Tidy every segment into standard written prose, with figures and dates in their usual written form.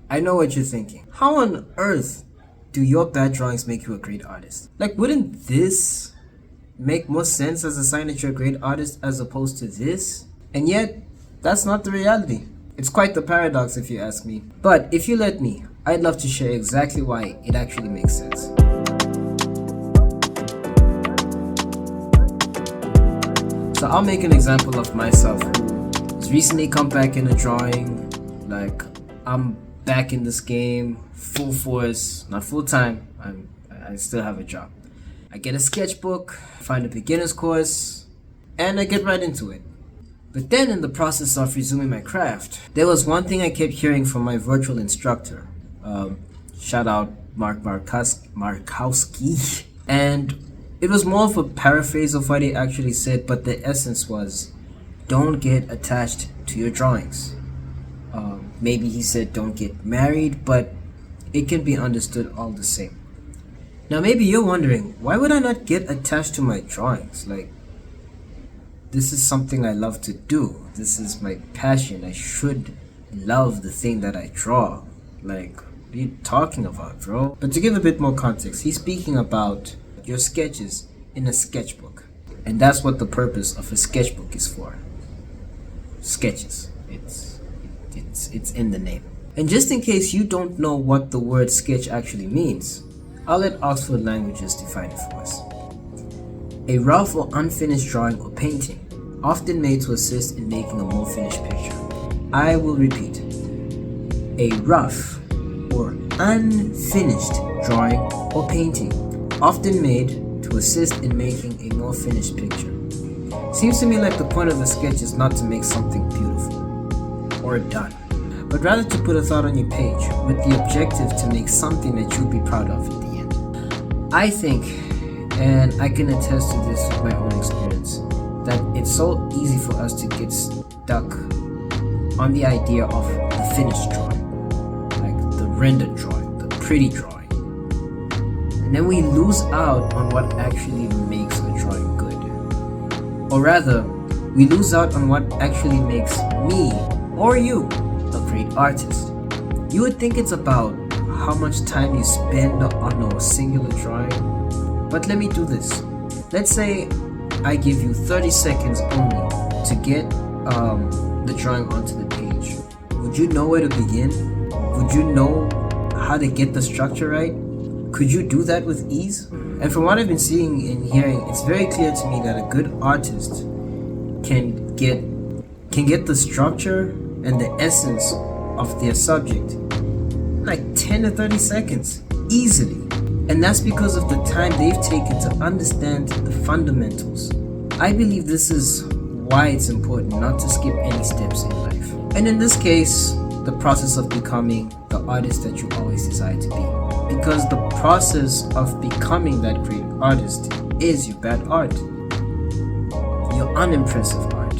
I know what you're thinking. How on earth do your bad drawings make you a great artist? Like, wouldn't this make more sense as a sign that you're a great artist as opposed to this? And yet, that's not the reality. It's quite the paradox if you ask me. But if you let me, I'd love to share exactly why it actually makes sense. So I'll make an example of myself who has recently come back in a drawing. Like, I'm back in this game, full force, not full time. I still have a job. I get a sketchbook, find a beginner's course, and I get right into it. But then in the process of resuming my craft, there was one thing I kept hearing from my virtual instructor. Shout out Mark Markowski. And it was more of a paraphrase of what he actually said, but the essence was, don't get attached to your drawings. Maybe he said don't get married, but it can be understood all the same. Now maybe you're wondering, why would I not get attached to my drawings? Like, this is something I love to do. This is my passion. I should love the thing that I draw. Like, what are you talking about, bro? But to give a bit more context, he's speaking about your sketches in a sketchbook. And that's what the purpose of a sketchbook is for. Sketches. It's in the name. And just in case you don't know what the word sketch actually means, I'll let Oxford Languages define it for us. A rough or unfinished drawing or painting, often made to assist in making a more finished picture. I will repeat. A rough or unfinished drawing or painting, often made to assist in making a more finished picture. Seems to me like the point of a sketch is not to make something beautiful or done, but rather to put a thought on your page with the objective to make something that you'll be proud of at the end. I think, and I can attest to this with my own experience, that it's so easy for us to get stuck on the idea of the finished drawing, like the rendered drawing, the pretty drawing. And then we lose out on what actually makes a drawing good. Or rather, we lose out on what actually makes me or you a great artist. You would think it's about how much time you spend on a singular drawing, but let me do this. Let's say I give you 30 seconds only to get the drawing onto the page. Would you know where to begin? Would you know how to get the structure right? Could you do that with ease? And from what I've been seeing and hearing, it's very clear to me that a good artist can get the structure and the essence of their subject in like 10 to 30 seconds easily. And that's because of the time they've taken to understand the fundamentals. I believe this is why it's important not to skip any steps in life. And in this case, the process of becoming the artist that you always desire to be. Because the process of becoming that great artist is your bad art. Your unimpressive art.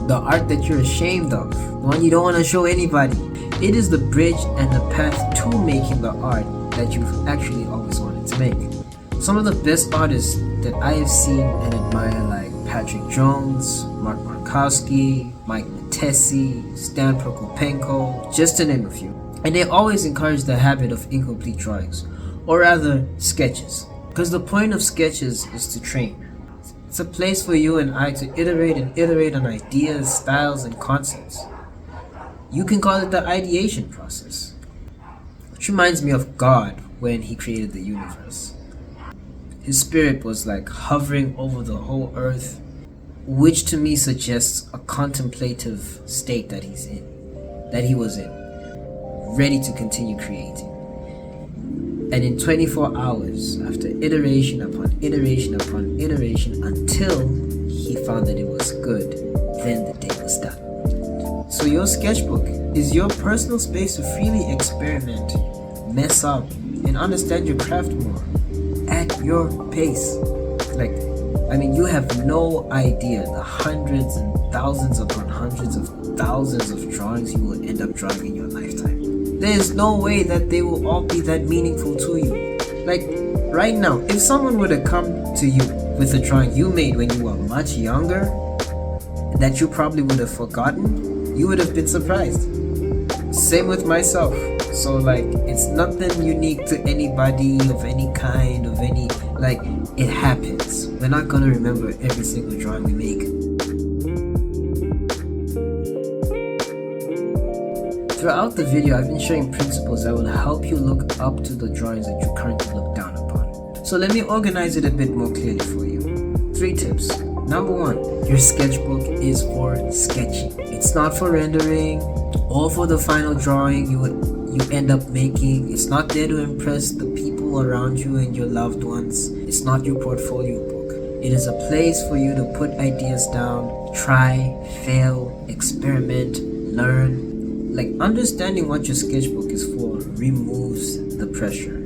The art that you're ashamed of. The one you don't want to show anybody. It is the bridge and the path to making the art that you've actually always wanted to make. Some of the best artists that I have seen and admire, like Patrick Jones, Mark Markowski, Mike Matesi, Stan Prokopenko, just to name a few. And they always encourage the habit of incomplete drawings, or rather sketches. Because the point of sketches is to train. It's a place for you and I to iterate on ideas, styles, and concepts. You can call it the ideation process. Which reminds me of God when he created the universe. His spirit was like hovering over the whole earth, which to me suggests a contemplative state that he was in, ready to continue creating. And in 24 hours, after iteration upon iteration upon iteration, until he found that it was good, then the day was done. So your sketchbook is your personal space to freely experiment, mess up, and understand your craft more at your pace. You have no idea the hundreds and thousands upon hundreds of thousands of drawings you will end up drawing in your lifetime. There is no way that they will all be that meaningful to you. Like, right now, if someone were to come to you with a drawing you made when you were much younger, that you probably would have forgotten, you would have been surprised. Same with myself. So like it's nothing unique to anybody of any kind, of any, like, it happens. We're not gonna remember every single drawing we make. Throughout the video, I've been showing principles that will help you look up to the drawings that you currently look down upon. So let me organize it a bit more clearly for you. 3 tips. Number 1, your sketchbook is for sketching. It's not for rendering or for the final drawing you end up making. It's not there to impress the people around you and your loved ones. It's not your portfolio book. It is a place for you to put ideas down, try, fail, experiment, learn. Like, understanding what your sketchbook is for removes the pressure.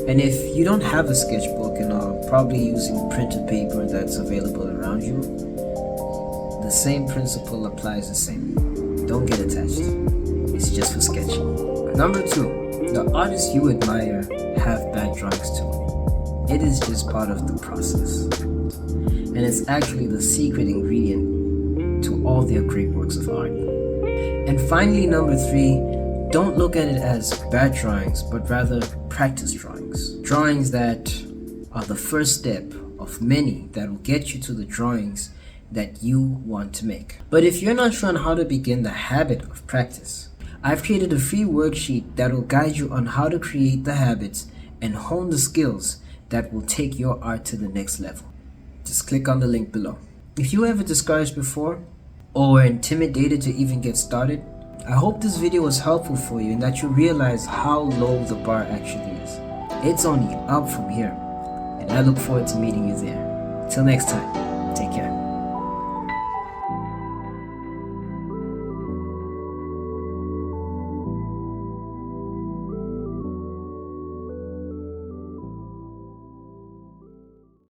And if you don't have a sketchbook and are probably using printed paper that's available around you, the same principle applies the same. Don't get attached. It's just for sketching. Number 2, the artists you admire have bad drawings too. It is just part of the process. And it's actually the secret ingredient to all their great works of art. And finally, number 3, don't look at it as bad drawings, but rather practice drawings. Drawings that are the first step of many that will get you to the drawings that you want to make. But if you're not sure on how to begin the habit of practice, I've created a free worksheet that will guide you on how to create the habits and hone the skills that will take your art to the next level. Just click on the link below. If you ever discouraged before or were intimidated to even get started, I hope this video was helpful for you and that you realize how low the bar actually is. It's only up from here, and I look forward to meeting you there. Till next time, take care.